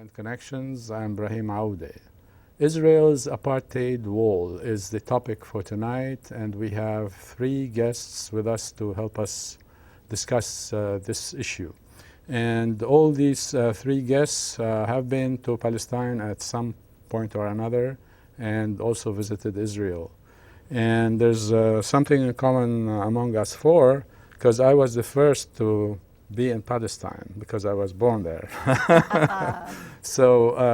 and Connections. I'm Ibrahim Aoude. Israel's Apartheid Wall is the topic for tonight, and we have three guests with us to help us discuss this issue. And all these three guests have been to Palestine at some point or another and also visited Israel. And there's something in common among us four, because I was the first to be in Palestine because I was born there. So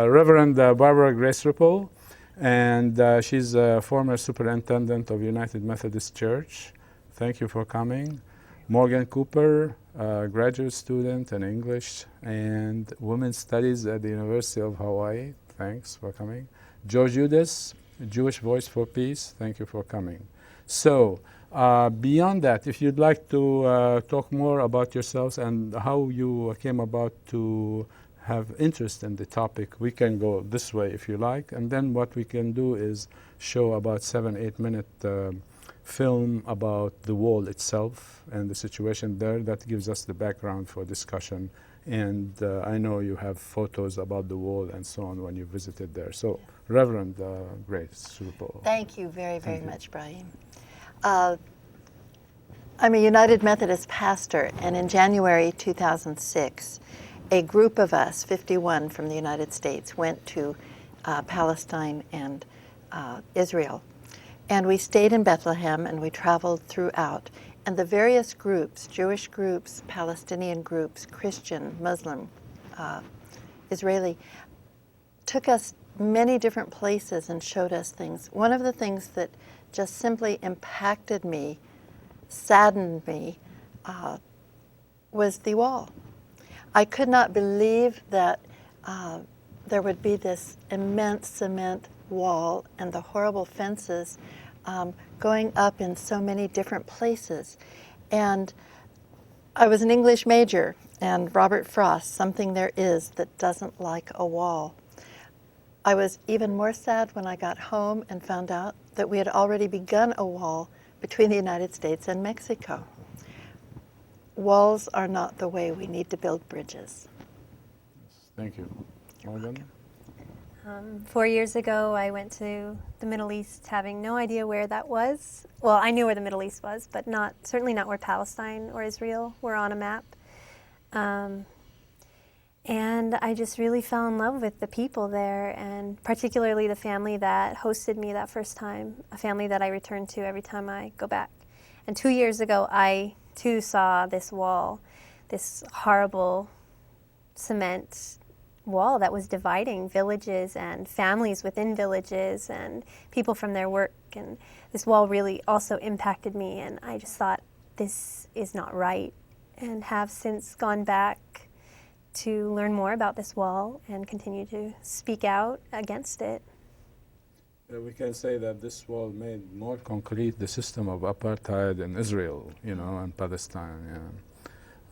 Reverend Barbara Grace Ripple, and she's a former superintendent of United Methodist Church. Thank you for coming. Morgan Cooper, graduate student in English and Women's Studies at the University of Hawai'i. Thanks for coming. George Hudes, Jewish Voice for Peace. Thank you for coming. So beyond that, if you'd like to talk more about yourselves and how you came about to have interest in the topic, we can go this way if you like. And then what we can do is show about 7-8 minute film about the wall itself and the situation there. That gives us the background for discussion. And I know you have photos about the wall and so on when you visited there. So, Reverend Grace Ripple. Thank you very, very much, Ibrahim. I'm a United Methodist pastor, and in January 2006, a group of us, 51 from the United States, went to Palestine and Israel. And we stayed in Bethlehem, and we traveled throughout. And the various groups, Jewish groups, Palestinian groups, Christian, Muslim, Israeli, took us many different places and showed us things. One of the things that just simply impacted me, saddened me, was the wall. I could not believe that there would be this immense cement wall and the horrible fences going up in so many different places. And I was an English major, and Robert Frost, Something There Is That Doesn't Like a Wall. I was even more sad when I got home and found out that we had already begun a wall between the United States and Mexico. Walls are not the way. We need to build bridges. Thank you. Morgan? 4 years ago, I went to the Middle East having no idea where that was. Well, I knew where the Middle East was, but certainly not where Palestine or Israel were on a map. And I just really fell in love with the people there, and particularly the family that hosted me that first time, a family that I return to every time I go back. And 2 years ago, I too saw this wall, this horrible cement wall that was dividing villages and families within villages and people from their work. And this wall really also impacted me, and I just thought, this is not right, and have since gone back to learn more about this wall and continue to speak out against it. We can say that this wall made more concrete the system of apartheid in Israel, and Palestine.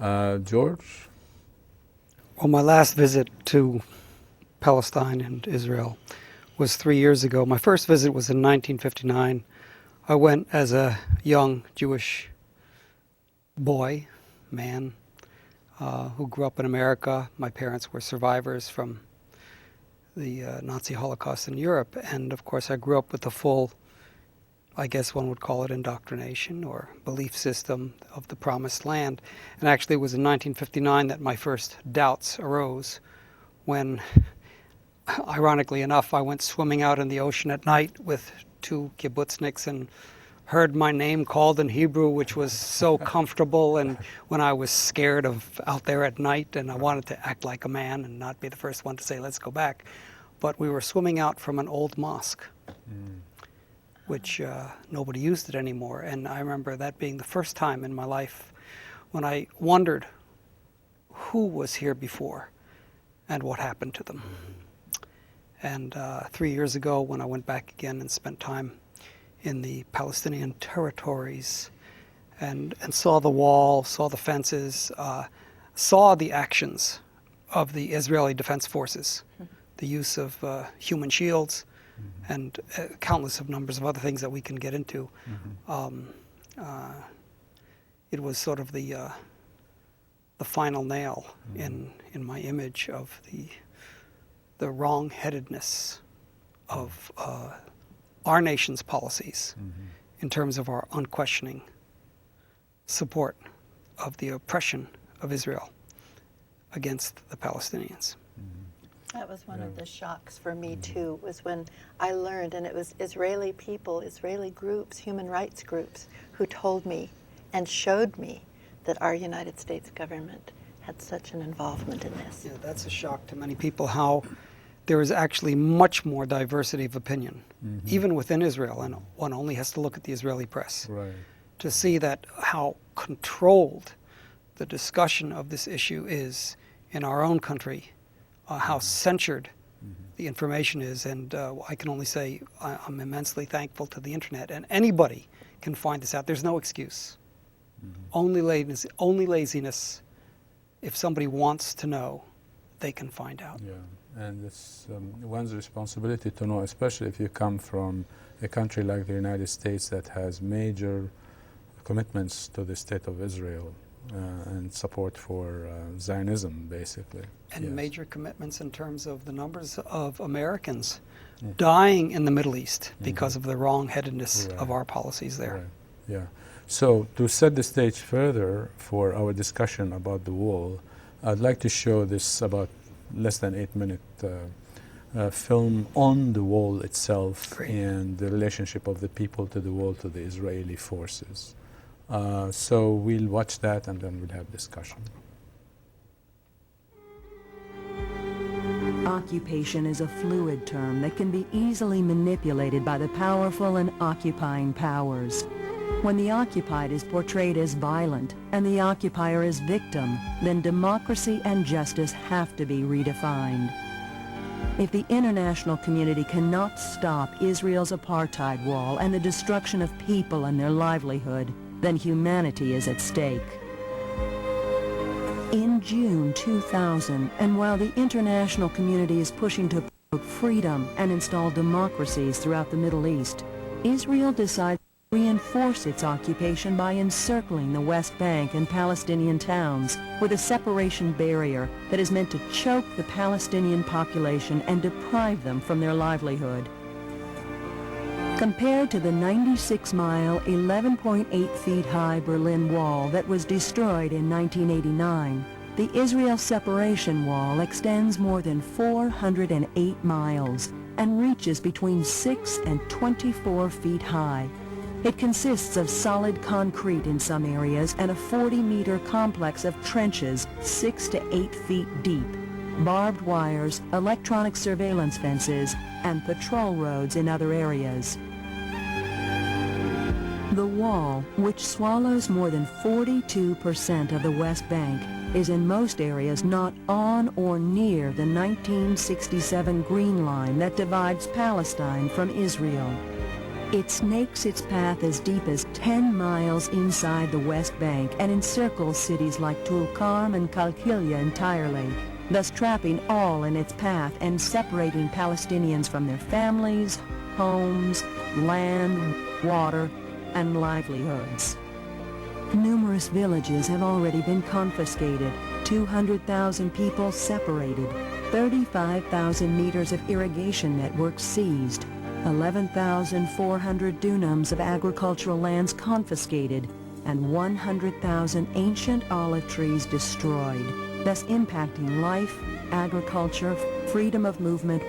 Yeah. George? Well, my last visit to Palestine and Israel was 3 years ago. My first visit was in 1959. I went as a young Jewish man, who grew up in America. My parents were survivors from the Nazi Holocaust in Europe. And of course, I grew up with the full, I guess one would call it indoctrination or belief system of the Promised Land. And actually, it was in 1959 that my first doubts arose when, ironically enough, I went swimming out in the ocean at night with two kibbutzniks and heard my name called in Hebrew, which was so comfortable, and when I was scared of out there at night and I wanted to act like a man and not be the first one to say, let's go back. But we were swimming out from an old mosque, which nobody used it anymore. And I remember that being the first time in my life when I wondered who was here before and what happened to them. And 3 years ago, when I went back again and spent time in the Palestinian territories and saw the wall, saw the fences, saw the actions of the Israeli Defense Forces, the use of human shields, and countless of numbers of other things that we can get into. It was sort of the final nail in my image of the wrong-headedness of our nation's policies in terms of our unquestioning support of the oppression of Israel against the Palestinians. That was one of the shocks for me too, was when I learned, and it was Israeli people, Israeli groups, human rights groups, who told me and showed me that our United States government had such an involvement in this. Yeah, that's a shock to many people, how there is actually much more diversity of opinion, even within Israel, and one only has to look at the Israeli press to see that how controlled the discussion of this issue is in our own country, how censored the information is, and I can only say I'm immensely thankful to the internet, and anybody can find this out. There's no excuse. Only laziness. If somebody wants to know, they can find out. Yeah, and it's one's responsibility to know, especially if you come from a country like the United States that has major commitments to the state of Israel and support for Zionism, basically. And major commitments in terms of the numbers of Americans dying in the Middle East because of the wrong-headedness of our policies there. Yeah. So to set the stage further for our discussion about the wall, I'd like to show this about less than 8-minute film on the wall itself and the relationship of the people to the wall to the Israeli forces. So we'll watch that and then we'll have discussion. Occupation is a fluid term that can be easily manipulated by the powerful and occupying powers. When the occupied is portrayed as violent and the occupier as victim, then democracy and justice have to be redefined. If the international community cannot stop Israel's apartheid wall and the destruction of people and their livelihood, then humanity is at stake. In June 2000, and while the international community is pushing to promote freedom and install democracies throughout the Middle East, Israel decides to reinforce its occupation by encircling the West Bank and Palestinian towns with a separation barrier that is meant to choke the Palestinian population and deprive them from their livelihood. Compared to the 96-mile, 11.8 feet high Berlin Wall that was destroyed in 1989, the Israel Separation Wall extends more than 408 miles and reaches between 6 and 24 feet high. It consists of solid concrete in some areas and a 40-meter complex of trenches 6 to 8 feet deep, barbed wires, electronic surveillance fences, and patrol roads in other areas. The wall, which swallows more than 42% of the West Bank, is in most areas not on or near the 1967 Green Line that divides Palestine from Israel. It snakes its path as deep as 10 miles inside the West Bank and encircles cities like Tulkarm and Qalqilia entirely, thus trapping all in its path and separating Palestinians from their families, homes, land, water, and livelihoods. Numerous villages have already been confiscated, 200,000 people separated, 35,000 meters of irrigation networks seized, 11,400 dunams of agricultural lands confiscated, and 100,000 ancient olive trees destroyed, thus impacting life, agriculture, freedom of movement,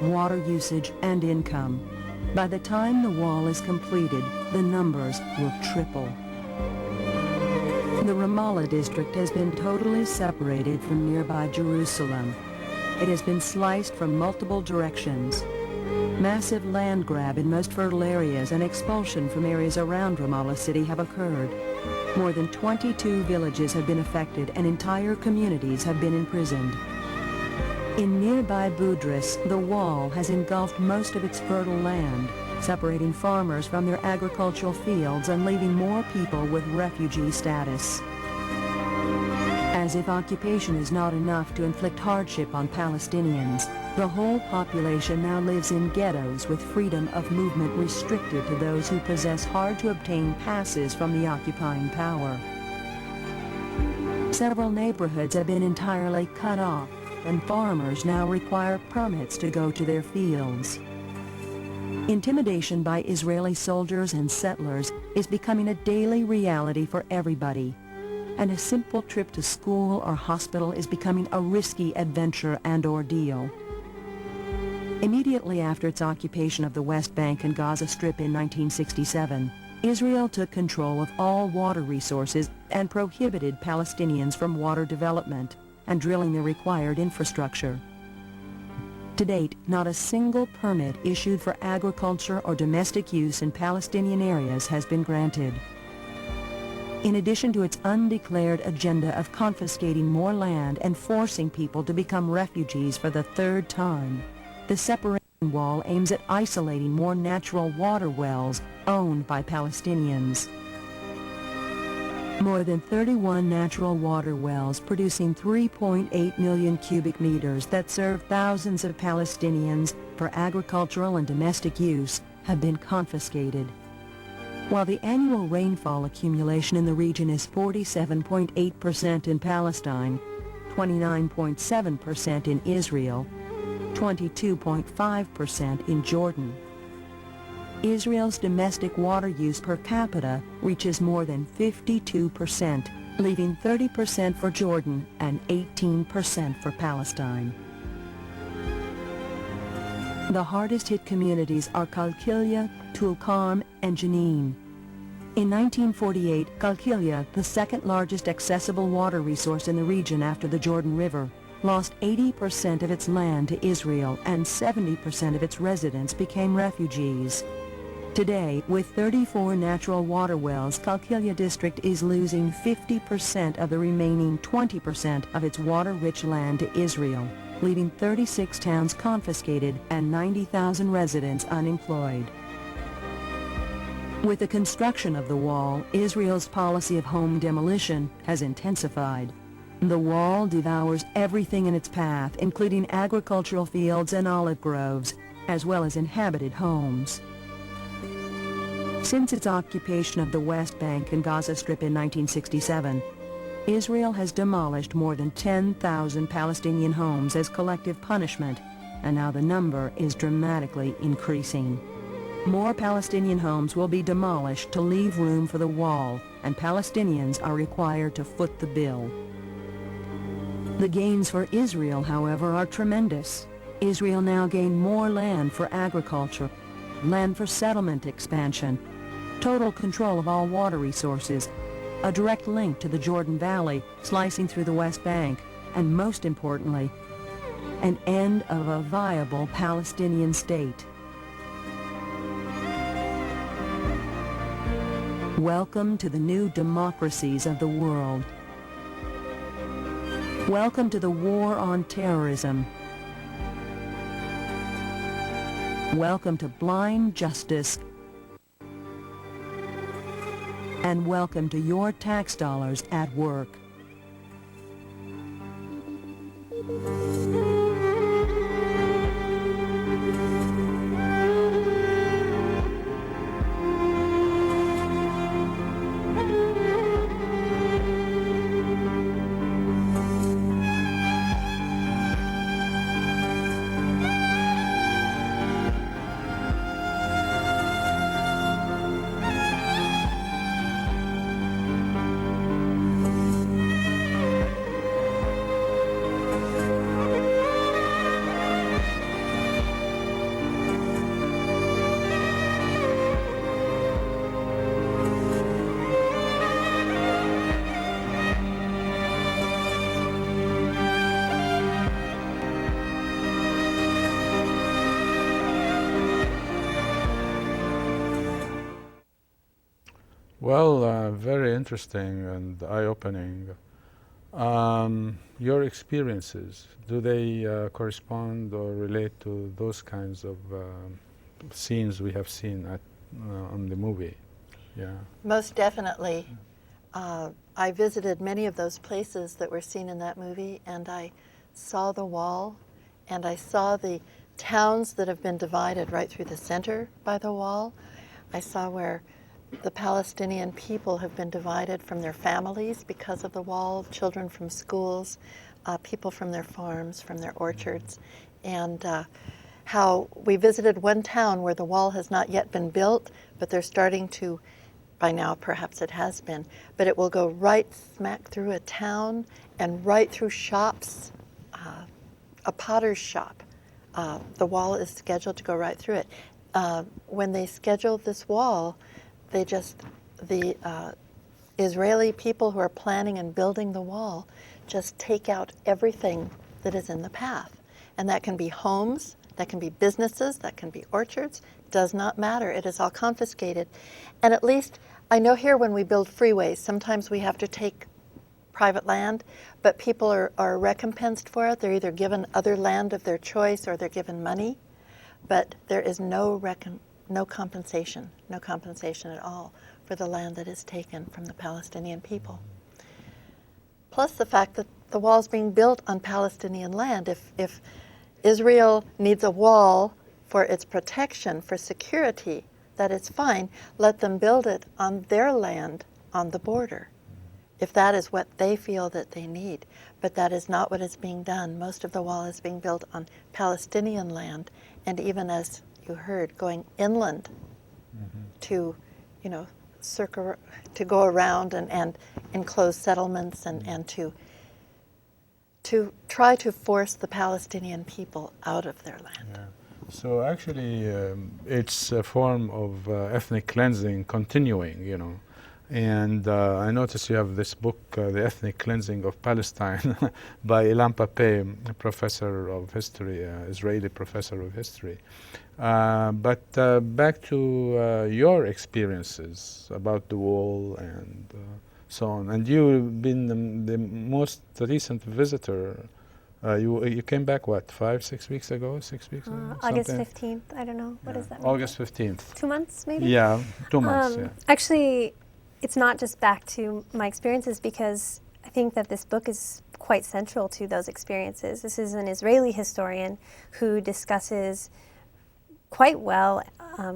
water usage, and income. By the time the wall is completed, the numbers will triple. The Ramallah district has been totally separated from nearby Jerusalem. It has been sliced from multiple directions. Massive land grab in most fertile areas and expulsion from areas around Ramallah city have occurred. More than 22 villages have been affected and entire communities have been imprisoned. In nearby Budris, the wall has engulfed most of its fertile land, separating farmers from their agricultural fields and leaving more people with refugee status. As if occupation is not enough to inflict hardship on Palestinians, the whole population now lives in ghettos with freedom of movement restricted to those who possess hard-to-obtain passes from the occupying power. Several neighborhoods have been entirely cut off, and farmers now require permits to go to their fields. Intimidation by Israeli soldiers and settlers is becoming a daily reality for everybody, and a simple trip to school or hospital is becoming a risky adventure and ordeal. Immediately after its occupation of the West Bank and Gaza Strip in 1967, Israel took control of all water resources and prohibited Palestinians from water development and drilling the required infrastructure. To date, not a single permit issued for agriculture or domestic use in Palestinian areas has been granted. In addition to its undeclared agenda of confiscating more land and forcing people to become refugees for the third time, the Separation Wall aims at isolating more natural water wells owned by Palestinians. More than 31 natural water wells producing 3.8 million cubic meters that serve thousands of Palestinians for agricultural and domestic use have been confiscated. While the annual rainfall accumulation in the region is 47.8% in Palestine, 29.7% in Israel, 22.5% in Jordan. Israel's domestic water use per capita reaches more than 52%, leaving 30% for Jordan and 18% for Palestine. The hardest hit communities are Qalqilya, Tulkarm, and Jenin. In 1948, Qalqilya, the second largest accessible water resource in the region after the Jordan River, lost 80% of its land to Israel, and 70% of its residents became refugees. Today, with 34 natural water wells, Qalqilya district is losing 50% of the remaining 20% of its water-rich land to Israel, leaving 36 towns confiscated and 90,000 residents unemployed. With the construction of the wall, Israel's policy of home demolition has intensified. The wall devours everything in its path, including agricultural fields and olive groves, as well as inhabited homes. Since its occupation of the West Bank and Gaza Strip in 1967, Israel has demolished more than 10,000 Palestinian homes as collective punishment, and now the number is dramatically increasing. More Palestinian homes will be demolished to leave room for the wall, and Palestinians are required to foot the bill. The gains for Israel, however, are tremendous. Israel now gained more land for agriculture, land for settlement expansion, total control of all water resources, a direct link to the Jordan Valley slicing through the West Bank, and most importantly, an end of a viable Palestinian state. Welcome to the new democracies of the world. Welcome to the war on terrorism. Welcome to blind justice. And welcome to your tax dollars at work. Well, very interesting and eye-opening. Your experiences, do they correspond or relate to those kinds of scenes we have seen on the movie? Yeah. Most definitely. I visited many of those places that were seen in that movie, and I saw the wall, and I saw the towns that have been divided right through the center by the wall. I saw where the Palestinian people have been divided from their families because of the wall, children from schools, people from their farms, from their orchards, and how we visited one town where the wall has not yet been built, but they're starting to, by now perhaps it has been, but it will go right smack through a town and right through shops, a potter's shop. The wall is scheduled to go right through it. When they scheduled this wall, the Israeli people who are planning and building the wall just take out everything that is in the path. And that can be homes, that can be businesses, that can be orchards, does not matter. It is all confiscated. And at least, I know here when we build freeways, sometimes we have to take private land, but people are recompensed for it. They're either given other land of their choice or they're given money, but there is no compensation at all for the land that is taken from the Palestinian people. Plus the fact that the wall is being built on Palestinian land. If Israel needs a wall for its protection, for security, that is fine. Let them build it on their land on the border, if that is what they feel that they need. But that is not what is being done. Most of the wall is being built on Palestinian land, and even as you heard, going inland to, to go around and enclose settlements and to try to force the Palestinian people out of their land. Yeah. So actually, it's a form of ethnic cleansing continuing, And I notice you have this book, The Ethnic Cleansing of Palestine, by Ilan Pappé, a professor of history, Israeli professor of history. But back to your experiences about the wall and so on. And you've been the most recent visitor. You came back, 5-6 weeks ago? 6 weeks ago? August 15th. I don't know. What does that mean? August 15th. 2 months, maybe? Yeah, 2 months, yeah. Actually, it's not just back to my experiences, because I think that this book is quite central to those experiences. This is an Israeli historian who discusses quite well,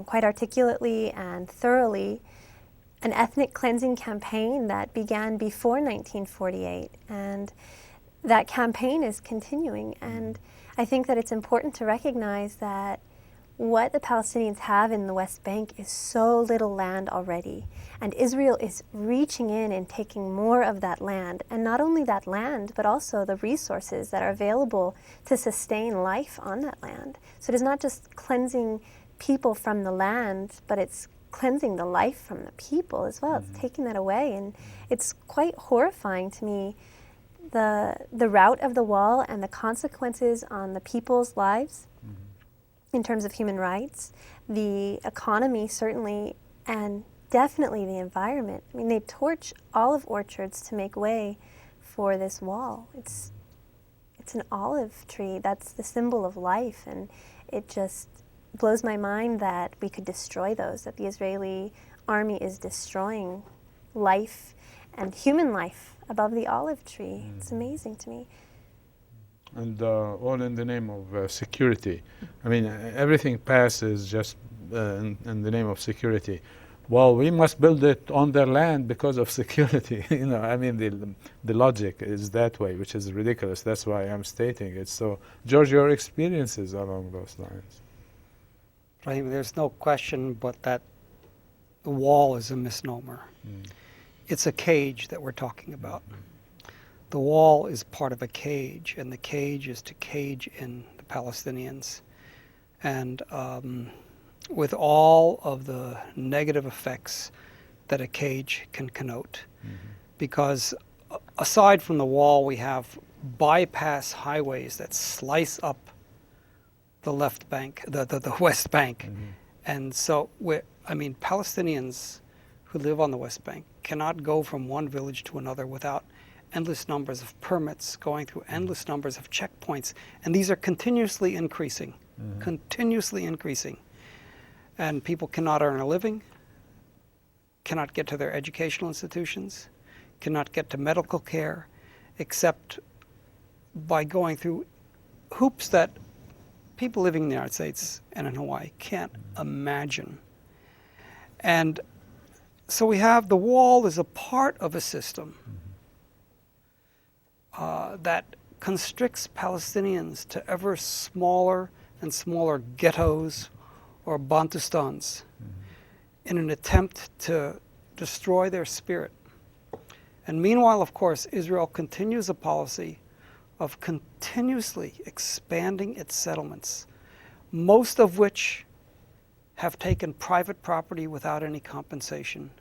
quite articulately and thoroughly, an ethnic cleansing campaign that began before 1948. And that campaign is continuing. And I think that it's important to recognize that what the Palestinians have in the West Bank is so little land already. And Israel is reaching in and taking more of that land. And not only that land, but also the resources that are available to sustain life on that land. So it is not just cleansing people from the land, but it's cleansing the life from the people as well. It's taking that away. And it's quite horrifying to me, the route of the wall and the consequences on the people's lives in terms of human rights, the economy certainly, and definitely the environment. I mean, they torch olive orchards to make way for this wall. It's an olive tree. That's the symbol of life, and it just blows my mind that we could destroy those, that the Israeli army is destroying life and human life above the olive tree. It's amazing to me. And all in the name of security. I mean, everything passes just in the name of security. Well, we must build it on their land because of security. I mean, the logic is that way, which is ridiculous. That's why I'm stating it. So, George, your experiences along those lines. Ibrahim, there's no question but that the wall is a misnomer. It's a cage that we're talking about. The wall is part of a cage, and the cage is to cage in the Palestinians. And with all of the negative effects that a cage can connote. Because aside from the wall, we have bypass highways that slice up the left bank, the West Bank. And so, Palestinians who live on the West Bank cannot go from one village to another without endless numbers of permits, going through endless numbers of checkpoints. And these are continuously increasing, And people cannot earn a living, cannot get to their educational institutions, cannot get to medical care, except by going through hoops that people living in the United States and in Hawaii can't imagine. And so we have the wall as a part of a system that constricts Palestinians to ever smaller and smaller ghettos or Bantustans in an attempt to destroy their spirit. And meanwhile, of course, Israel continues a policy of continuously expanding its settlements, most of which have taken private property without any compensation,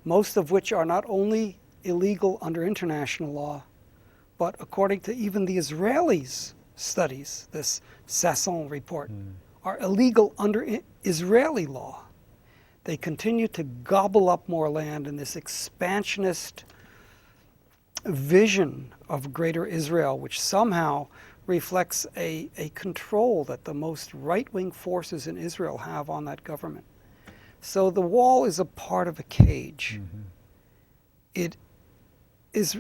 most of which are not only illegal under international law, but according to even the Israelis' studies, this Sasson report, are illegal under Israeli law. They continue to gobble up more land in this expansionist vision of greater Israel, which somehow reflects a control that the most right-wing forces in Israel have on that government. So the wall is a part of a cage. It is,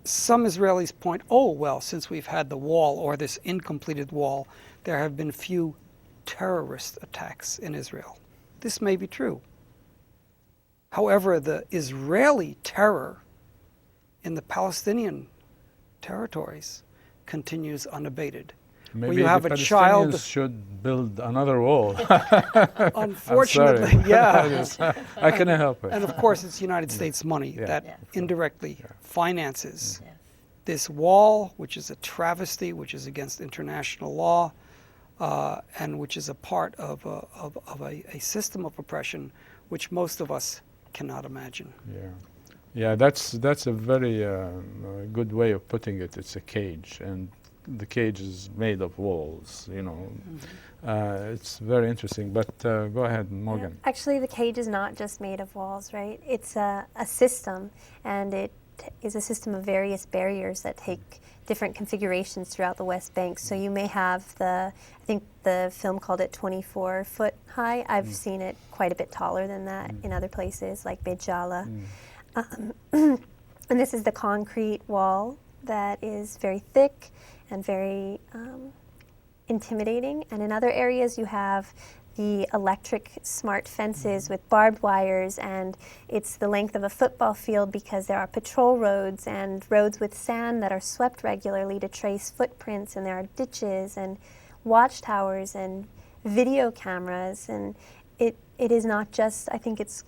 some Israelis point, oh, well, since we've had the wall or this incompleted wall, there have been few terrorist attacks in Israel. This may be true. However, the Israeli terror in the Palestinian territories continues unabated. Maybe you have the a Palestinians child should build another wall. Unfortunately, yeah. I cannot help it. And of course, it's United States money Yeah. that Yeah. indirectly finances Yes. this wall, which is a travesty, which is against international law, and which is a part of a system of oppression which most of us cannot imagine. Yeah, that's a very good way of putting it. It's a cage, and the cage is made of walls. You know, it's very interesting. But go ahead, Morgan. Yeah. Actually, the cage is not just made of walls, right? It's a system, and it is a system of various barriers that take different configurations throughout the West Bank. So you may have I think the film called it 24 foot high. I've seen it quite a bit taller than that in other places like Beit Jala. And this is the concrete wall that is very thick and very intimidating. And in other areas you have the electric smart fences with barbed wires, and it's the length of a football field because there are patrol roads and roads with sand that are swept regularly to trace footprints, and there are ditches and watchtowers and video cameras, and it is not just, I think it's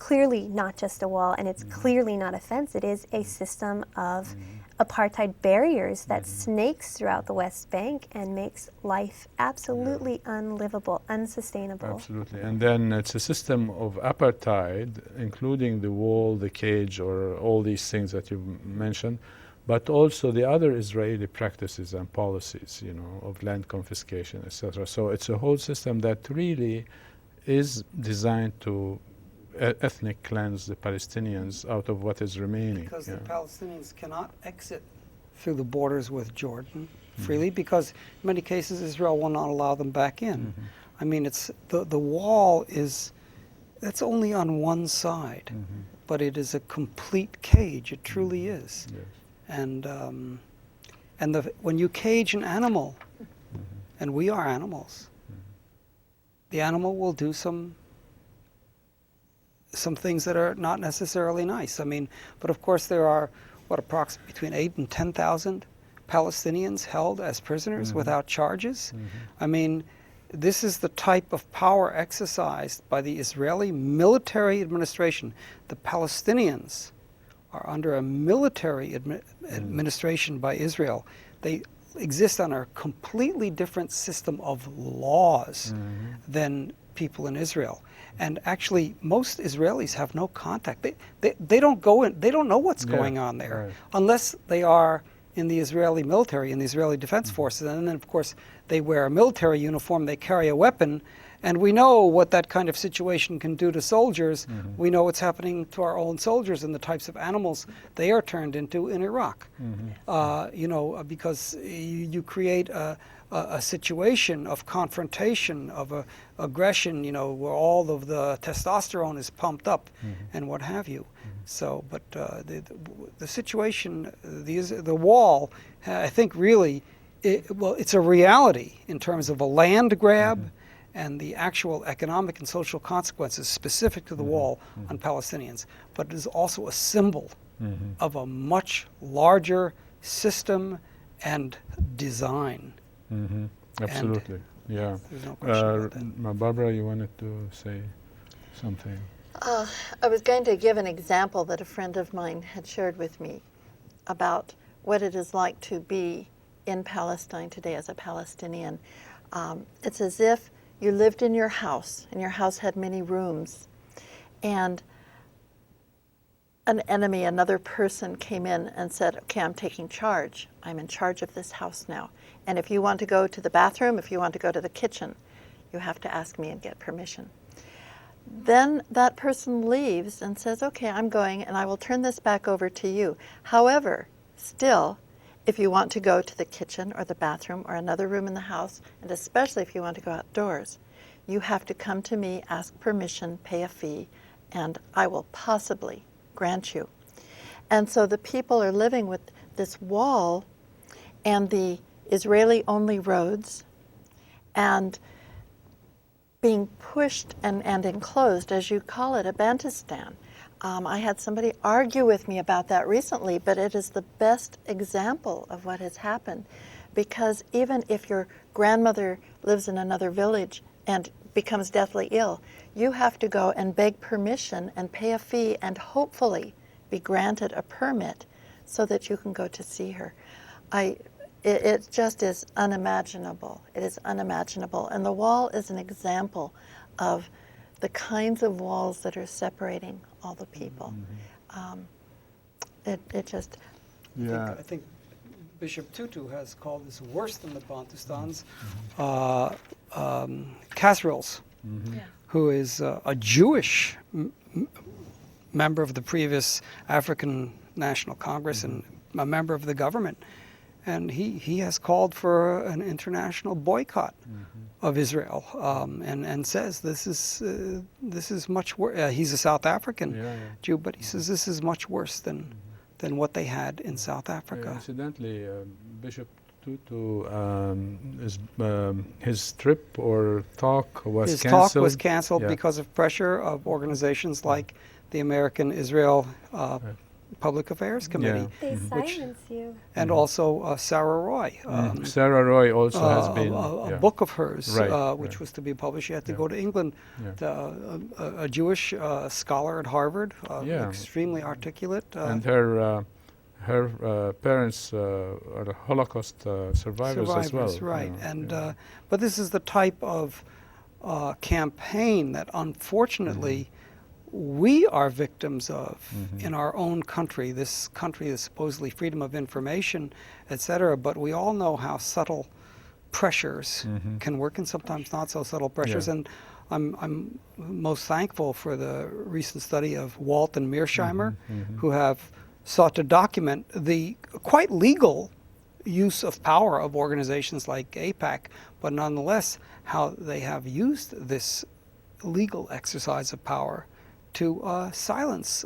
clearly not just a wall, and it's clearly not a fence. It is a system of apartheid barriers that snakes throughout the West Bank and makes life absolutely unlivable, unsustainable. Absolutely. And then it's a system of apartheid, including the wall, the cage, or all these things that you mentioned, but also the other Israeli practices and policies, you know, of land confiscation, etc. So it's a whole system that really is designed to ethnic cleanse the Palestinians out of what is remaining. Because the Palestinians cannot exit through the borders with Jordan freely, because in many cases Israel will not allow them back in. I mean, it's the wall is, that's only on one side, but it is a complete cage. It truly is. Yes. And when you cage an animal, and we are animals, the animal will do some things that are not necessarily nice. I mean, but of course there are, approximately between 8,000 and 10,000 Palestinians held as prisoners without charges. I mean, this is the type of power exercised by the Israeli military administration. The Palestinians are under a military administration by Israel. They exist on a completely different system of laws than people in Israel. And actually, most Israelis have no contact. They don't go in, they don't know what's going on there, unless they are in the Israeli military, in the Israeli Defense Forces. And then, of course, they wear a military uniform, they carry a weapon, and we know what that kind of situation can do to soldiers. We know what's happening to our own soldiers and the types of animals they are turned into in Iraq. You know, because you create a situation of confrontation, of aggression, you know, where all of the testosterone is pumped up and what have you. So, but the situation, the wall, I think really, it's a reality in terms of a land grab and the actual economic and social consequences specific to the wall on Palestinians. But it is also a symbol of a much larger system and design. Mm-hmm. Absolutely. Yeah. There's no question about that. Barbara, you wanted to say something? I was going to give an example that a friend of mine had shared with me about what it is like to be in Palestine today as a Palestinian. It's as if you lived in your house, and your house had many rooms, and an enemy, another person came in and said, okay, I'm taking charge. I'm in charge of this house now. And if you want to go to the bathroom, if you want to go to the kitchen, you have to ask me and get permission. Then that person leaves and says, okay, I'm going, and I will turn this back over to you. However, still, if you want to go to the kitchen or the bathroom or another room in the house, and especially if you want to go outdoors, you have to come to me, ask permission, pay a fee, and I will possibly grant you. And so the people are living with this wall and the Israeli-only roads and being pushed and enclosed, as you call it, a Bantustan. I had somebody argue with me about that recently, but it is the best example of what has happened. Because even if your grandmother lives in another village and becomes deathly ill, you have to go and beg permission and pay a fee and hopefully be granted a permit so that you can go to see her. It just is unimaginable. It is unimaginable. And the wall is an example of the kinds of walls that are separating all the people. It just... Yeah. I think Bishop Tutu has called this worse than the Bantustans, Casseroles, who is a Jewish member of the previous African National Congress and a member of the government. And he has called for an international boycott of Israel, and says this is much worse. He's a South African Jew, but he says this is much worse than what they had in South Africa. Incidentally, Bishop Tutu, his trip or talk was His canceled. talk was canceled because of pressure of organizations like the American Israel Public Affairs Committee. They silence you. And also Sarah Roy. Sarah Roy also has been... a book of hers, which was to be published. She had to go to England. A Jewish scholar at Harvard, extremely articulate. And her parents are Holocaust survivors as well. Right. But this is the type of campaign that unfortunately we are victims of in our own country. This country is supposedly freedom of information, etc. But we all know how subtle pressures can work, and sometimes not so subtle pressures. And I'm most thankful for the recent study of Walt and Mearsheimer, who have sought to document the quite legal use of power of organizations like AIPAC, but nonetheless how they have used this legal exercise of power to silence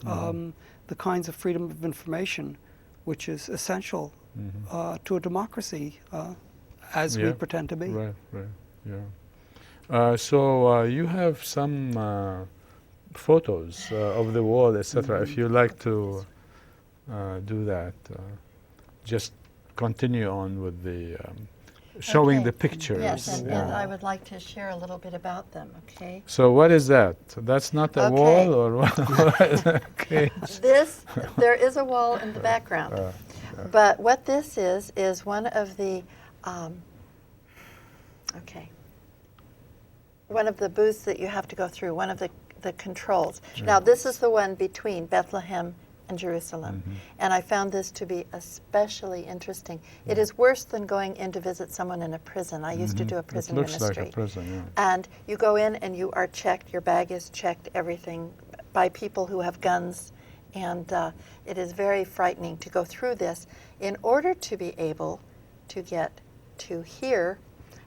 the kinds of freedom of information which is essential to a democracy as we pretend to be. Right, yeah. So you have some photos of the wall, etc. If you like to do that, just continue on with the showing the pictures. Yes, and I would like to share a little bit about them, okay? So what is that? That's not a wall or what? Okay. There is a wall in the background. But what this is one of the, one of the booths that you have to go through, one of the controls. Now this is the one between Bethlehem and Jerusalem. And I found this to be especially interesting. It is worse than going in to visit someone in a prison. I used to do a prison ministry. It looks like a prison, And you go in and you are checked, your bag is checked, everything, by people who have guns. And it is very frightening to go through this in order to be able to get to here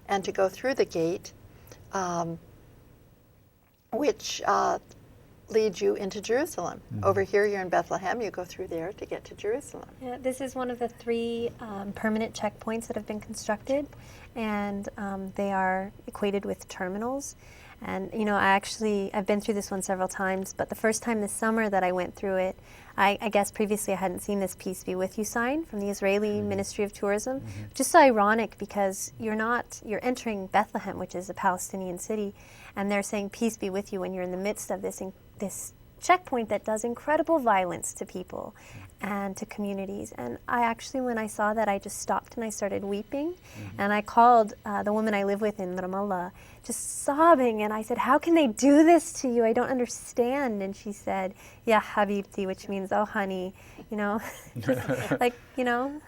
and to go through the gate, which leads you into Jerusalem. Over here you're in Bethlehem, you go through there to get to Jerusalem. Yeah, this is one of the 3 permanent checkpoints that have been constructed, and they are equated with terminals. And you know, I've been through this one several times, but the first time this summer that I went through it, I guess previously I hadn't seen this Peace Be With You sign from the Israeli Ministry of Tourism. Just so ironic, because you're entering Bethlehem, which is a Palestinian city, and they're saying peace be with you when you're in the midst of this checkpoint that does incredible violence to people and to communities. And I actually, when I saw that, I just stopped and I started weeping. And I called the woman I live with in Ramallah, just sobbing, and I said, how can they do this to you? I don't understand. And she said, "Ya habibti," which means, oh honey, you know, like, you know.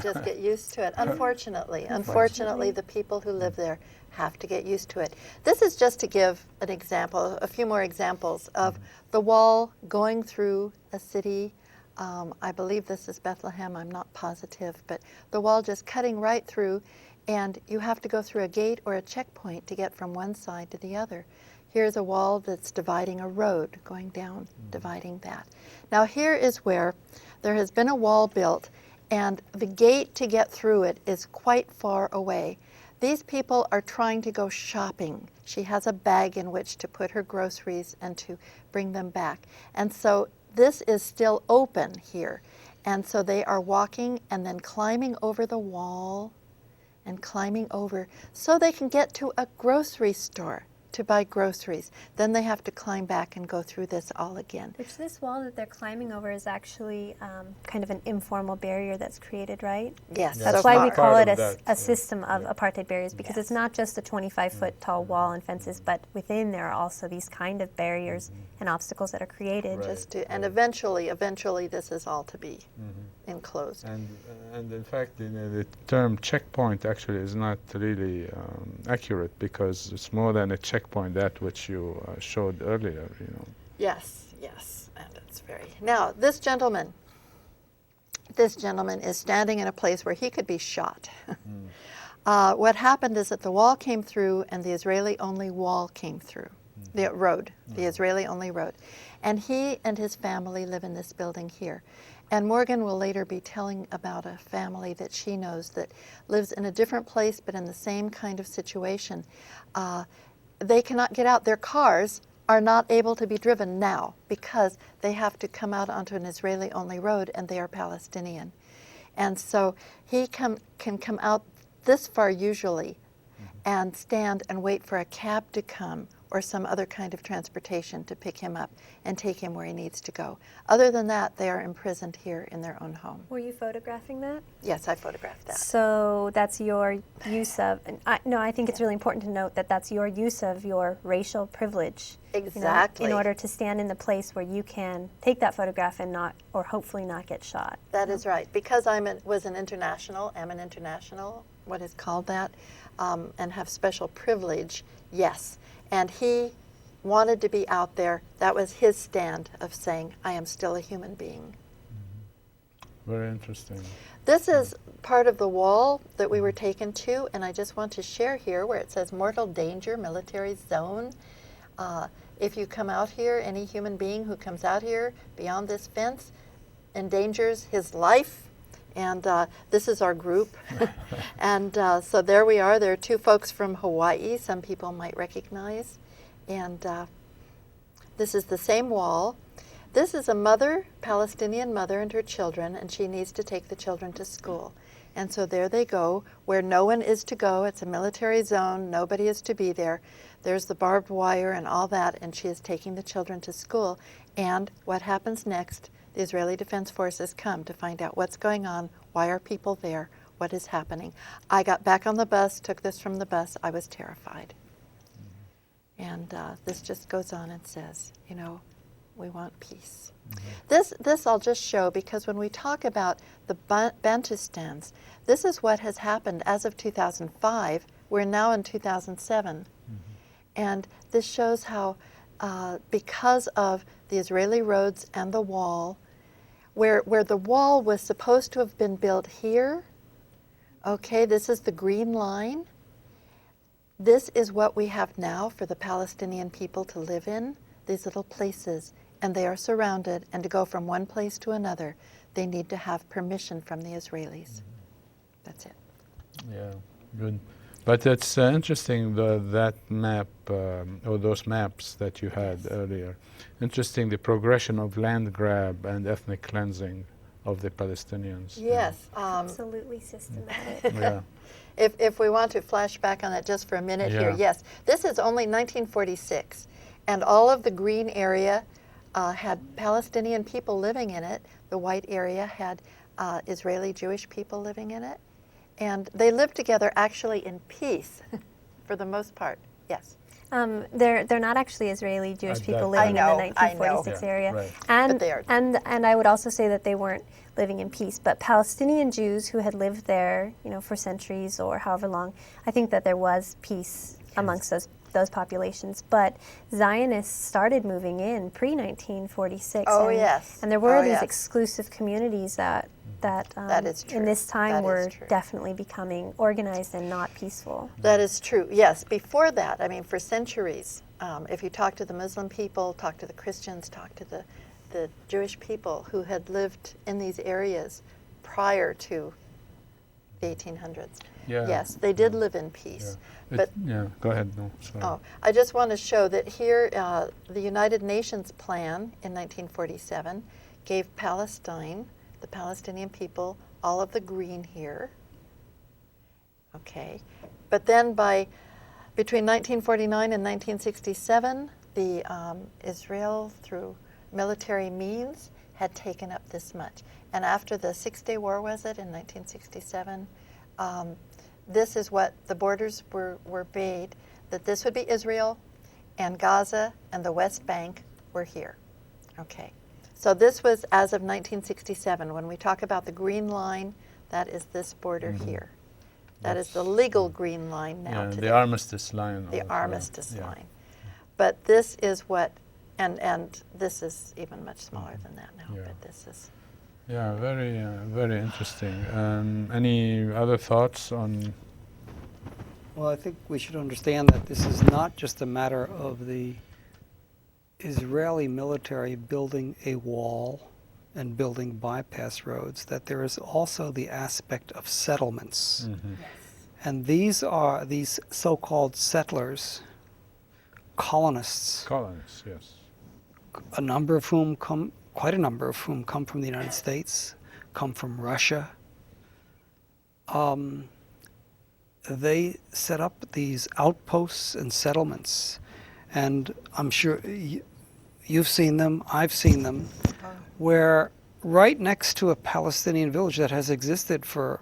Just get used to it. Unfortunately, the people who live there have to get used to it. This is just to give an example, a few more examples of the wall going through a city. I believe this is Bethlehem, I'm not positive, but the wall just cutting right through, and you have to go through a gate or a checkpoint to get from one side to the other. Here's a wall that's dividing a road, going down, dividing that. Now here is where there has been a wall built, and the gate to get through it is quite far away. These people are trying to go shopping. She has a bag in which to put her groceries and to bring them back. And so this is still open here. And so they are walking and then climbing over the wall and climbing over so they can get to a grocery store to buy groceries. Then they have to climb back and go through this all again. Which this wall that they're climbing over is actually kind of an informal barrier that's created, right? Yes. That's so why we far. call it Part of a system of apartheid barriers, because it's not just a 25-foot tall wall and fences, but within there are also these kind of barriers and obstacles that are created. Right. Just to, and eventually this is all to be enclosed. And in fact, the term checkpoint actually is not really accurate, because it's more than a checkpoint, that which you showed earlier, you know. Yes, and it's very... Now, this gentleman is standing in a place where he could be shot. What happened is that the wall came through, and the Israeli-only wall came through, the road, the Israeli-only road. And he and his family live in this building here. And Morgan will later be telling about a family that she knows that lives in a different place, but in the same kind of situation. They cannot get out. Their cars are not able to be driven now because they have to come out onto an Israeli-only road, and they are Palestinian. And so he can come out this far usually and stand and wait for a cab to come or some other kind of transportation to pick him up and take him where he needs to go. Other than that, they are imprisoned here in their own home. Were you photographing that? Yes, I photographed that. So that's your use of, and I think it's really important to note that that's your use of your racial privilege. Exactly. In order to stand in the place where you can take that photograph and not, or hopefully not get shot. That is right. Because I'm an international, what is called that, and have special privilege, yes. And he wanted to be out there. That was his stand of saying, I am still a human being. Very interesting. This is part of the wall that we were taken to, and I just want to share here where it says mortal danger, military zone. If you come out here, any human being who comes out here beyond this fence endangers his life. And this is our group. And so there we are. There are two folks from Hawaii, some people might recognize. And this is the same wall. This is a mother, Palestinian mother, and her children, and she needs to take the children to school. And so there they go, where no one is to go. It's a military zone. Nobody is to be there. There's the barbed wire and all that, and she is taking the children to school. And what happens next? The Israeli Defense Forces come to find out what's going on, why are people there, what is happening. I got back on the bus, took this from the bus. I was terrified. And this just goes on and says, you know, we want peace. This I'll just show, because when we talk about the Bantustans, this is what has happened as of 2005. We're now in 2007. And this shows how because of the Israeli roads and the wall, where the wall was supposed to have been built here, okay, this is the green line. This is what we have now for the Palestinian people to live in, these little places, and they are surrounded, and to go from one place to another, they need to have permission from the Israelis. That's it. Yeah, good. But it's interesting, that map, or those maps that you had earlier. Interesting, the progression of land grab and ethnic cleansing of the Palestinians. Yes. Absolutely systematic. Yeah. If we want to flash back on that just for a minute here, yes. This is only 1946, and all of the green area had Palestinian people living in it. The white area had Israeli Jewish people living in it. And they lived together actually in peace for the most part. Yes. They're not actually Israeli Jewish people I living know, in the 1946 Yeah, area, right. and But they are. and I would also say that they weren't living in peace. But Palestinian Jews who had lived there, for centuries or however long, I think that there was peace amongst those populations. But Zionists started moving in pre-1946. Oh, and, yes. And there were Oh, these yes. exclusive communities that is true. in this time That is were true. definitely becoming organized and not peaceful. That is true, yes. Before that, I mean, for centuries, if you talk to the Muslim people, talk to the Christians, talk to the Jewish people who had lived in these areas prior to the 1800s, Yeah. yes, they did live in peace. But Go ahead. No, sorry. I just want to show that here, the United Nations plan in 1947 gave Palestine, the Palestinian people, all of the green here. Okay. But then between 1949 and 1967, Israel, through military means, had taken up this much. And after the Six-Day War, was it, in 1967, this is what the borders were made, that this would be Israel, and Gaza and the West Bank were here. Okay. So this was as of 1967. When we talk about the green line, that is this border here. That is the legal green line now Yeah, today. the armistice line. The of, armistice yeah. line. But this is what, and this is even much smaller than that now, Yeah. but this is. Yeah, very interesting. Any other thoughts on? Well, I think we should understand that this is not just a matter of the Israeli military building a wall and building bypass roads, that there is also the aspect of settlements. And these are these so-called settlers, colonists, Colonists, yes. quite a number of whom come from the United States, come from Russia. They set up these outposts and settlements, and I'm sure you've seen them, I've seen them, where right next to a Palestinian village that has existed for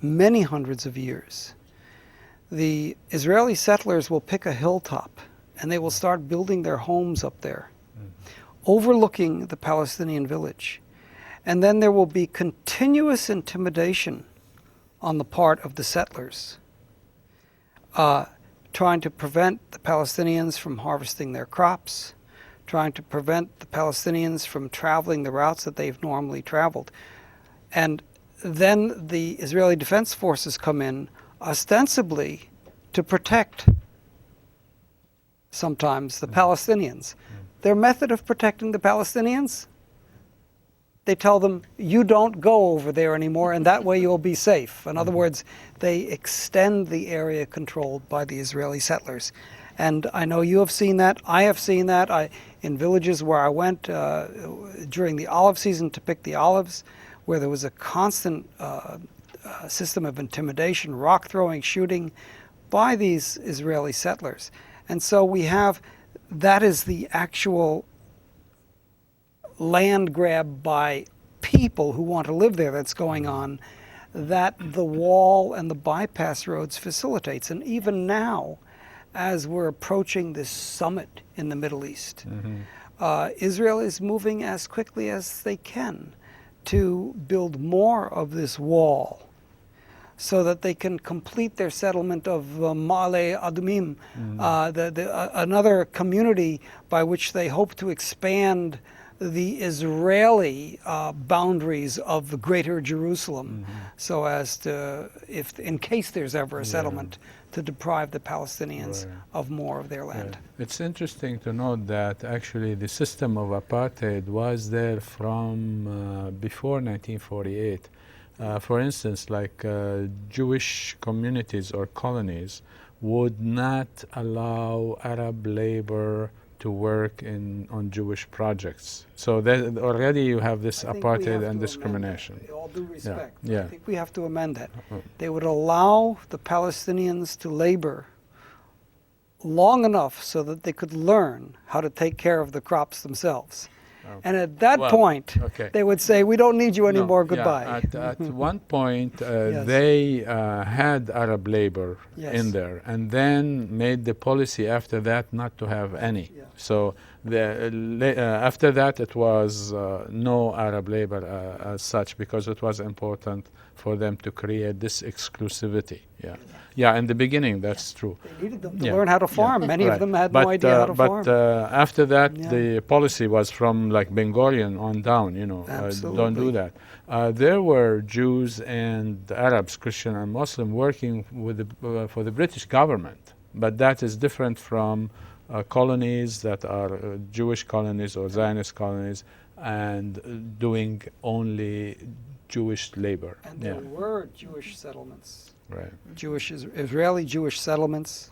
many hundreds of years, the Israeli settlers will pick a hilltop and they will start building their homes up there, overlooking the Palestinian village. And then there will be continuous intimidation on the part of the settlers, trying to prevent the Palestinians from harvesting their crops, trying to prevent the Palestinians from traveling the routes that they've normally traveled. And then the Israeli Defense Forces come in, ostensibly to protect sometimes the Palestinians. Their method of protecting the Palestinians, they tell them, you don't go over there anymore, and that way you'll be safe. In other words, they extend the area controlled by the Israeli settlers. And I know you have seen that. I have seen that. In villages where I went during the olive season to pick the olives, where there was a constant system of intimidation, rock throwing, shooting by these Israeli settlers. And so we have, that is the actual land grab by people who want to live there that's going on, that the wall and the bypass roads facilitates. And even now, as we're approaching this summit in the Middle East, Israel is moving as quickly as they can to build more of this wall so that they can complete their settlement of Ma'ale Adumim, another community by which they hope to expand the Israeli boundaries of the greater Jerusalem, so as to, if in case there's ever a settlement, to deprive the Palestinians of more of their land. It's interesting to note that actually the system of apartheid was there from before 1948, For instance, like Jewish communities or colonies would not allow Arab labor to work on Jewish projects. So that already you have this apartheid and discrimination. In all due respect, Yeah. I think we have to amend that. They would allow the Palestinians to labor long enough so that they could learn how to take care of the crops themselves. And at that point, they would say, we don't need you anymore, goodbye. Yeah, at one point, Yes. they had Arab labor in there, and then made the policy after that not to have any. Yeah. So after that, it was no Arab labor as such, because it was important for them to create this exclusivity. Yeah, in the beginning, that's true. They needed them to learn how to farm. Many of them had no idea how to farm. But after that, the policy was from like Bengalian on down, don't do that. There were Jews and Arabs, Christian and Muslim, working with for the British government. But that is different from colonies that are Jewish colonies or Zionist colonies and doing only Jewish labor. And there were Jewish settlements. Right. Israeli Jewish settlements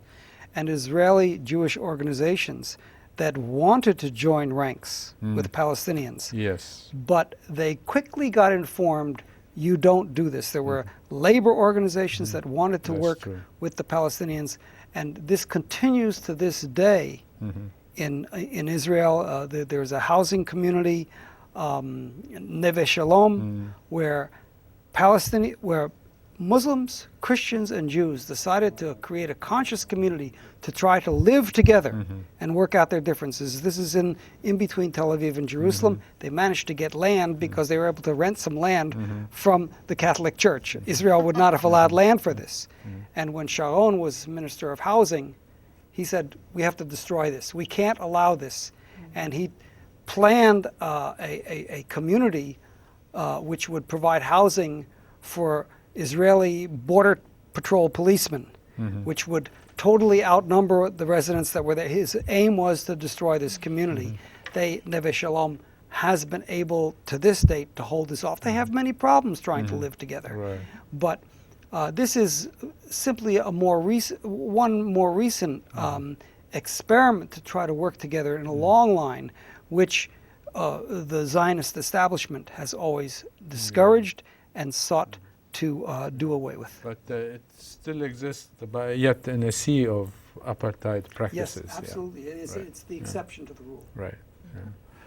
and Israeli Jewish organizations that wanted to join ranks with Palestinians. Yes. But they quickly got informed, you don't do this. There were labor organizations that wanted to work with the Palestinians, and this continues to this day in Israel. There's a housing community, Neve Shalom, where Muslims, Christians, and Jews decided to create a conscious community to try to live together and work out their differences. This is in between Tel Aviv and Jerusalem. They managed to get land because they were able to rent some land from the Catholic Church. Israel would not have allowed land for this. And when Sharon was Minister of Housing, he said, we have to destroy this. We can't allow this. And he planned a community which would provide housing for Israeli border patrol policemen, which would totally outnumber the residents that were there. His aim was to destroy this community. Neve Shalom has been able to this date to hold this off. They have many problems trying to live together. Right. But this is simply one more recent experiment to try to work together in a long line, which the Zionist establishment has always discouraged and sought to do away with. But it still exists, yet in a sea of apartheid practices. Yes, absolutely. It's the exception to the rule. Right. Yeah.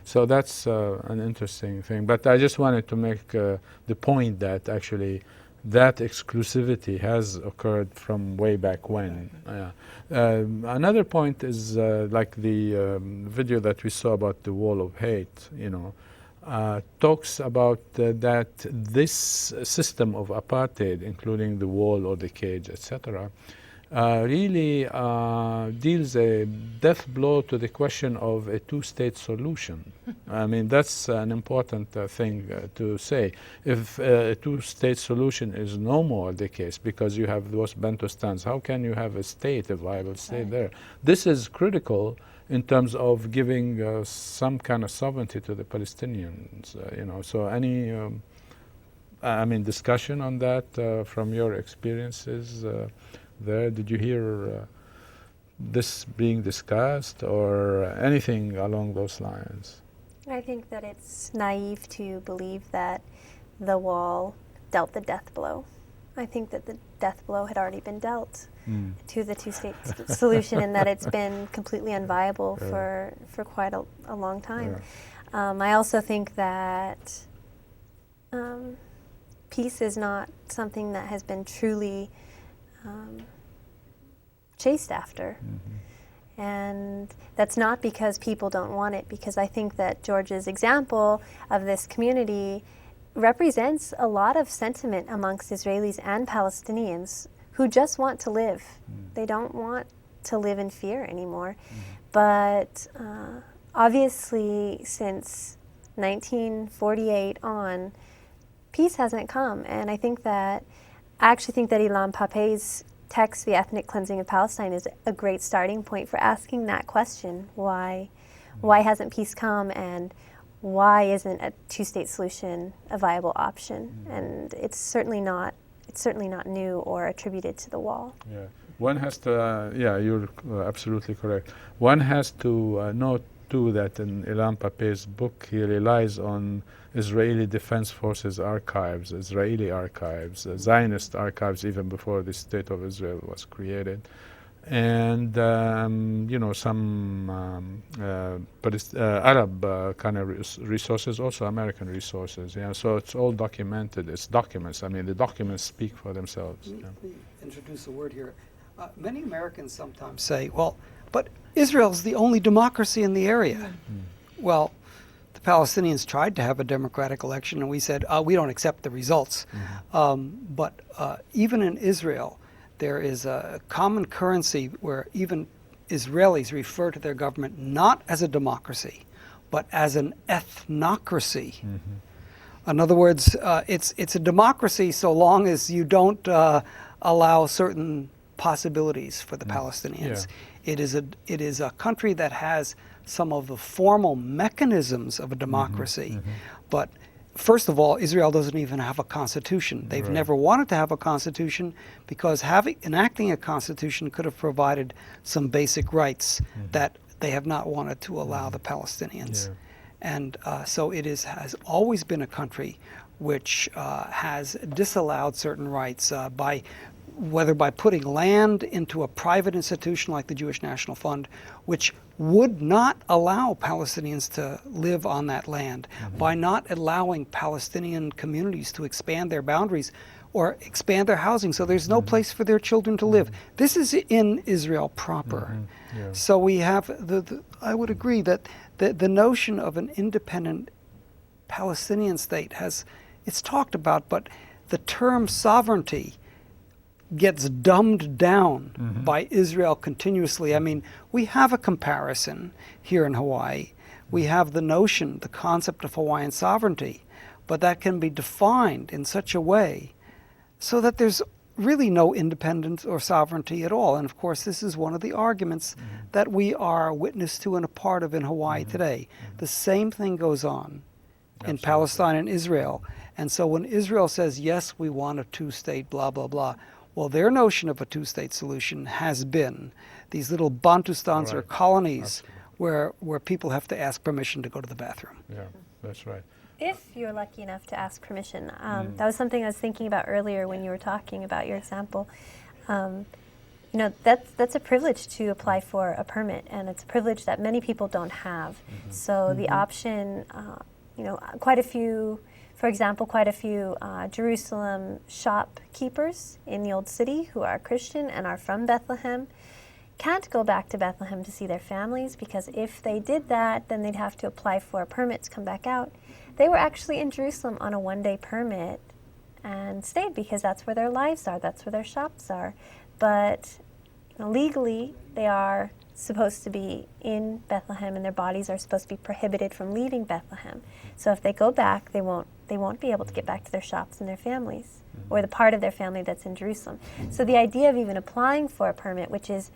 So that's an interesting thing. But I just wanted to make the point that actually that exclusivity has occurred from way back when. Another point is like the video that we saw about the wall of hate, talks about that this system of apartheid, including the wall or the cage, etc., really deals a death blow to the question of a two-state solution. I mean, that's an important thing to say. If a two-state solution is no more the case because you have those Bantustans, how can you have a state, a viable state there? This is critical in terms of giving some kind of sovereignty to the Palestinians, So any, discussion on that from your experiences there? Did you hear this being discussed or anything along those lines? I think that it's naive to believe that the wall dealt the death blow. I think that the death blow had already been dealt to the two-state solution, and that it's been completely unviable for quite a long time. I also think that peace is not something that has been truly chased after. And that's not because people don't want it, because I think that George's example of this community represents a lot of sentiment amongst Israelis and Palestinians who just want to live. They don't want to live in fear anymore. But obviously, since 1948 on, peace hasn't come. And I actually think that Ilan Pappé's text, The Ethnic Cleansing of Palestine, is a great starting point for asking that question. Why hasn't peace come, and why isn't a two-state solution a viable option? And it's certainly not new or attributed to the wall. Yeah, one has to. Yeah, you're absolutely correct. One has to note too that in Ilan Pape's book, he relies on Israeli Defense Forces archives, Israeli archives, Zionist archives, even before the State of Israel was created, and some Arab kind of resources, also American resources. Yeah, so it's all documented. It's documents. I mean, the documents speak for themselves. Let me introduce a word here. Many Americans sometimes say, "Well, but Israel's the only democracy in the area." Well, the Palestinians tried to have a democratic election, and we said, we don't accept the results. But even in Israel, there is a common currency where even Israelis refer to their government not as a democracy, but as an ethnocracy. In other words, it's a democracy so long as you don't allow certain possibilities for the Palestinians. Yeah. It is a country that has some of the formal mechanisms of a democracy, but first of all, Israel doesn't even have a constitution. They've never wanted to have a constitution because enacting a constitution could have provided some basic rights that they have not wanted to allow the Palestinians. Yeah. And so it has always been a country which has disallowed certain rights whether by putting land into a private institution like the Jewish National Fund, which would not allow Palestinians to live on that land, by not allowing Palestinian communities to expand their boundaries or expand their housing, so there's no place for their children to live. This is in Israel proper. Yeah. So we have, I would agree that the notion of an independent Palestinian state it's talked about, but the term sovereignty gets dumbed down by Israel continuously. I mean, we have a comparison here in Hawaii. We have the concept of Hawaiian sovereignty, but that can be defined in such a way so that there's really no independence or sovereignty at all. And of course, this is one of the arguments that we are witness to and a part of in Hawaii today. The same thing goes on in Palestine and Israel. And so when Israel says, yes, we want a two-state, blah, blah, blah, well, their notion of a two-state solution has been these little Bantustans or colonies where people have to ask permission to go to the bathroom. Yeah, that's right. If you're lucky enough to ask permission. That was something I was thinking about earlier when you were talking about your example. That's a privilege to apply for a permit, and it's a privilege that many people don't have. So the option, quite a few Jerusalem shopkeepers in the Old City who are Christian and are from Bethlehem can't go back to Bethlehem to see their families, because if they did that, then they'd have to apply for a permit to come back out. They were actually in Jerusalem on a one-day permit and stayed because that's where their lives are, that's where their shops are. But legally, they are supposed to be in Bethlehem, and their bodies are supposed to be prohibited from leaving Bethlehem. So if they go back, they won't be able to get back to their shops and their families, or the part of their family that's in Jerusalem. So the idea of even applying for a permit, which is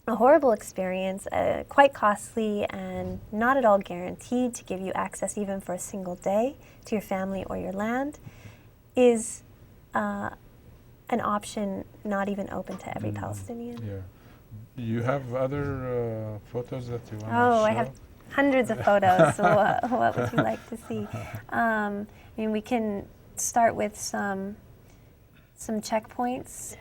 a horrible experience, quite costly and not at all guaranteed to give you access even for a single day to your family or your land, is an option not even open to every Palestinian. Yeah. You have other photos that you want to show? Oh, I have hundreds of photos. What would you like to see? We can start with some checkpoints.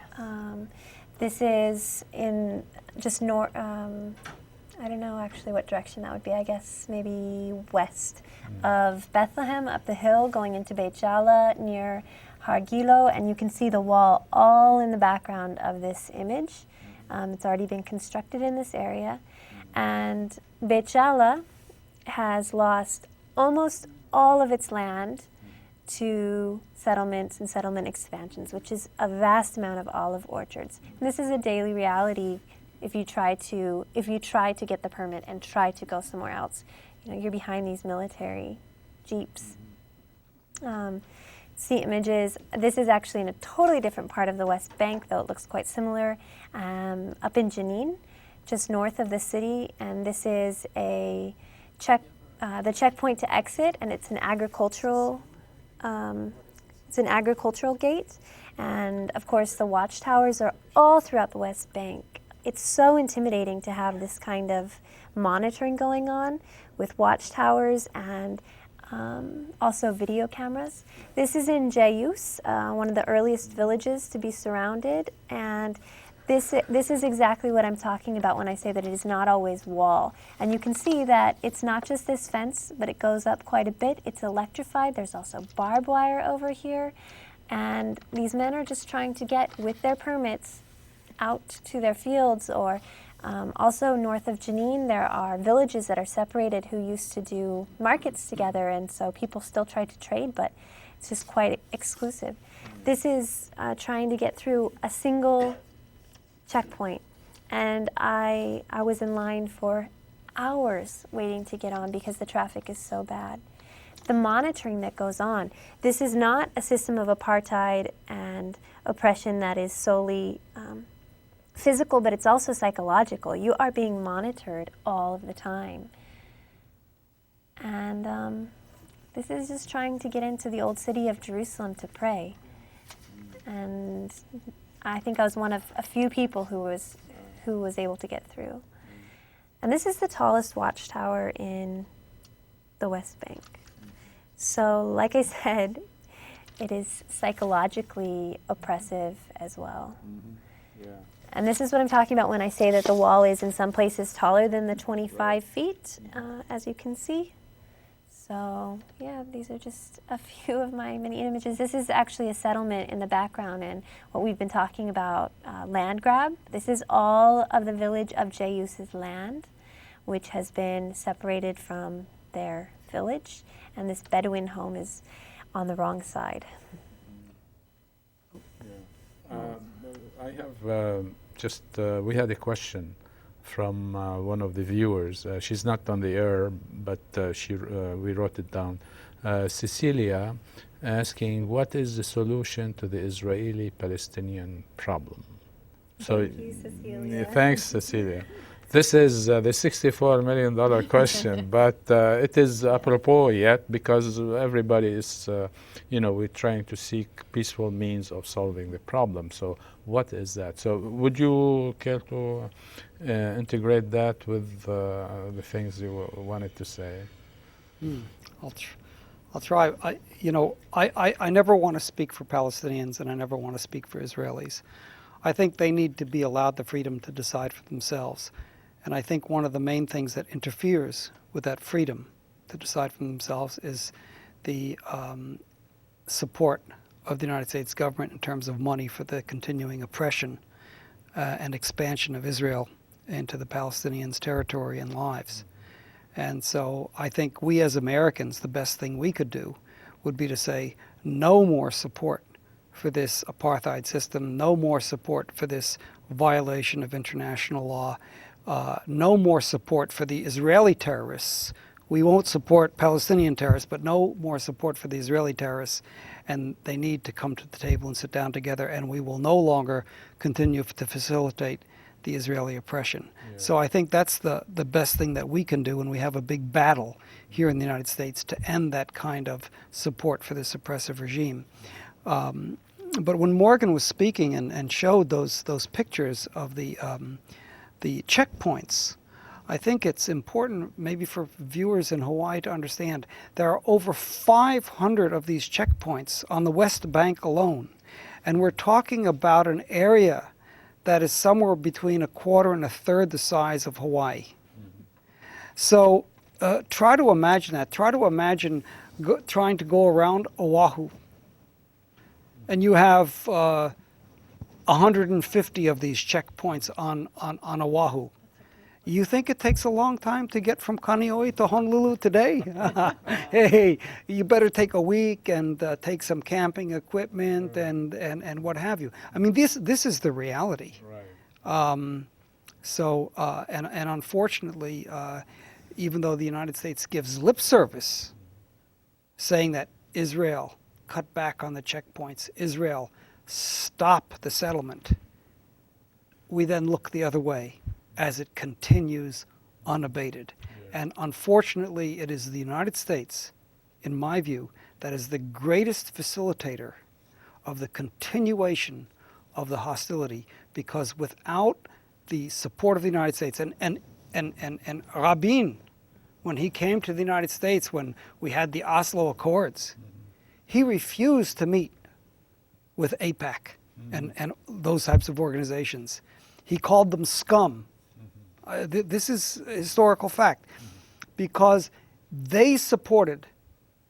This is in just north. I don't know actually what direction that would be. I guess maybe west of Bethlehem, up the hill, going into Beit Jala near Har Gilo, and you can see the wall all in the background of this image. It's already been constructed in this area, and Beit Jala has lost almost all of its land to settlements and settlement expansions, which is a vast amount of olive orchards. And this is a daily reality if you try to get the permit and try to go somewhere else. You're behind these military jeeps. See images. This is actually in a totally different part of the West Bank, though it looks quite similar, up in Jenin, just north of the city. And this is a the checkpoint to exit, and it's an agricultural gate. And of course, the watchtowers are all throughout the West Bank. It's so intimidating to have this kind of monitoring going on with watchtowers and also video cameras. This is in Jayus, one of the earliest villages to be surrounded, and this is exactly what I'm talking about when I say that it is not always wall. And you can see that it's not just this fence, but it goes up quite a bit. It's electrified. There's also barbed wire over here. And these men are just trying to get, with their permits, out to their fields. Or also north of Jenin, there are villages that are separated who used to do markets together, and so people still try to trade, but it's just quite exclusive. This is trying to get through a single checkpoint, and I was in line for hours waiting to get on because the traffic is so bad. The monitoring that goes on, this is not a system of apartheid and oppression that is solely physical, but it's also psychological. You are being monitored all of the time. And this is just trying to get into the old city of Jerusalem to pray. And I think I was one of a few people who was able to get through. And this is the tallest watchtower in the West Bank. So, like I said, it is psychologically oppressive as well. Mm-hmm. Yeah. And this is what I'm talking about when I say that the wall is in some places taller than the 25 feet, as you can see. So, yeah, these are just a few of my many images. This is actually a settlement in the background, and what we've been talking about, land grab. This is all of the village of Jayus's land, which has been separated from their village, and this Bedouin home is on the wrong side. Yeah. I have we had a question from one of the viewers. She's not on the air, but we wrote it down. Cecilia asking, what is the solution to the Israeli-Palestinian problem? Thank you, Cecilia. Thanks, Cecilia. This is the $64 million question, but it is apropos yet because everybody is, we're trying to seek peaceful means of solving the problem. So what is that? So would you care to integrate that with the things you wanted to say? I'll try. I never want to speak for Palestinians, and I never want to speak for Israelis. I think they need to be allowed the freedom to decide for themselves. And I think one of the main things that interferes with that freedom to decide for themselves is the support of the United States government in terms of money for the continuing oppression and expansion of Israel into the Palestinians' territory and lives. And so I think we as Americans, the best thing we could do would be to say no more support for this apartheid system, no more support for this violation of international law, no more support for the Israeli terrorists. We won't support Palestinian terrorists, but no more support for the Israeli terrorists. And they need to come to the table and sit down together, and we will no longer continue to facilitate the Israeli oppression. Yeah. So I think that's the best thing that we can do when we have a big battle here in the United States to end that kind of support for this oppressive regime. But when Morgan was speaking and showed those pictures of the checkpoints, I think it's important maybe for viewers in Hawaii to understand there are over 500 of these checkpoints on the West Bank alone. And we're talking about an area that is somewhere between a quarter and a third the size of Hawaii. Mm-hmm. So try to imagine that. Try to imagine trying to go around Oahu. And you have 150 of these checkpoints on Oahu. You think it takes a long time to get from Kaneohe to Honolulu today? Hey, you better take a week and take some camping equipment and what have you. I mean, this is the reality. Right. And unfortunately, even though the United States gives lip service, saying that Israel cut back on the checkpoints, Israel stop the settlement, we then look the other way as it continues unabated. Yeah. And unfortunately, it is the United States, in my view, that is the greatest facilitator of the continuation of the hostility, because without the support of the United States, and Rabin, when he came to the United States, when we had the Oslo Accords, he refused to meet with AIPAC and those types of organizations. He called them scum. This is a historical fact, because they supported,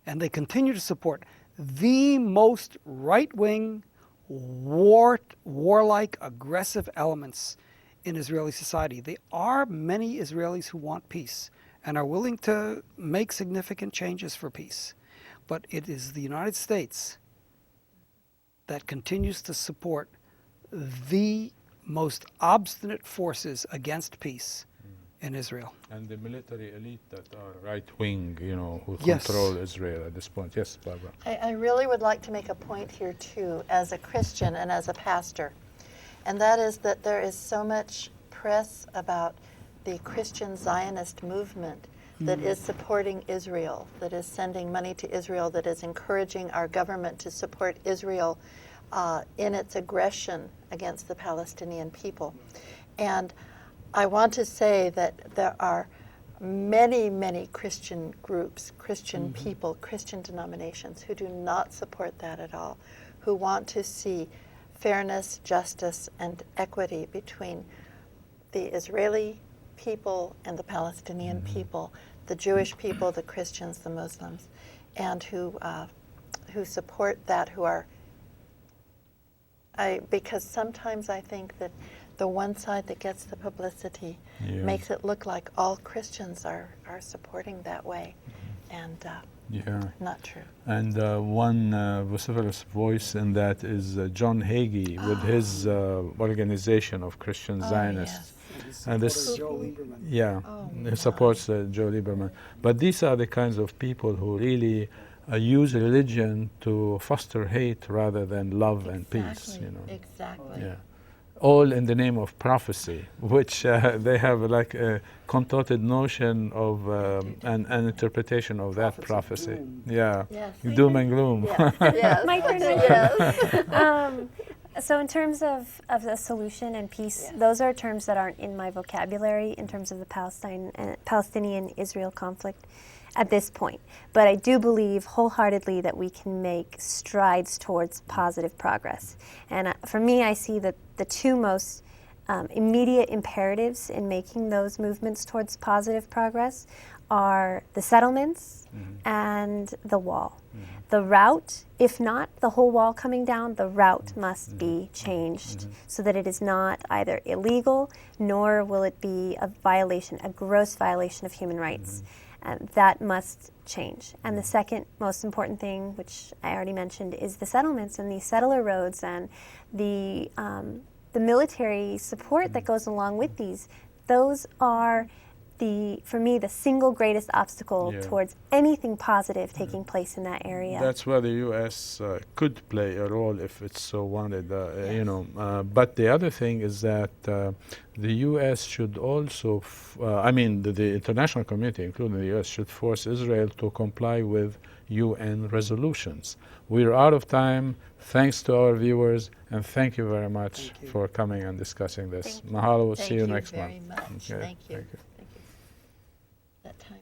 and they continue to support, the most right-wing, warlike, aggressive elements in Israeli society. There are many Israelis who want peace and are willing to make significant changes for peace. But it is the United States that continues to support the most obstinate forces against peace in Israel. And the military elite that are right-wing, who Yes. control Israel at this point. Yes, Barbara. I really would like to make a point here too, as a Christian and as a pastor, and that is that there is so much press about the Christian Zionist movement that is supporting Israel, that is sending money to Israel, that is encouraging our government to support Israel in its aggression against the Palestinian people. And I want to say that there are many, many Christian groups, Christian people, Christian denominations who do not support that at all, who want to see fairness, justice, and equity between the Israeli people and the Palestinian people, the Jewish people, the Christians, the Muslims, and who support that, who are, because sometimes I think that the one side that gets the publicity makes it look like all Christians are supporting that way, and not true. And one vociferous voice in that is John Hagee with his organization of Christian Zionists. And this, Joe Lieberman. he supports Joe Lieberman. But these are the kinds of people who really use religion to foster hate rather than love and peace. Exactly. Yeah. All in the name of prophecy, which they have like a contorted notion of an interpretation of that prophecy. Yeah, Yes. doom and gloom. Yes. Yes. My turn. Yes. So in terms of the solution and peace, those are terms that aren't in my vocabulary in terms of the Palestinian-Israel conflict at this point. But I do believe wholeheartedly that we can make strides towards positive progress. And for me, I see that the two most immediate imperatives in making those movements towards positive progress are the settlements and the wall. The route, if not the whole wall coming down, the route must be changed so that it is not either illegal, nor will it be a violation, a gross violation of human rights. That must change. And the second most important thing, which I already mentioned, is the settlements and the settler roads and the military support that goes along with these. Those are for me, the single greatest obstacle towards anything positive taking place in that area. That's where the U.S. Could play a role if it's so wanted, But the other thing is that the U.S. should also, the international community, including the U.S., should force Israel to comply with UN resolutions. We're out of time. Thanks to our viewers, and thank you very much for coming and discussing this. Mahalo. See you next month. Thank you very much. Okay. Thank you. Thank you. That time.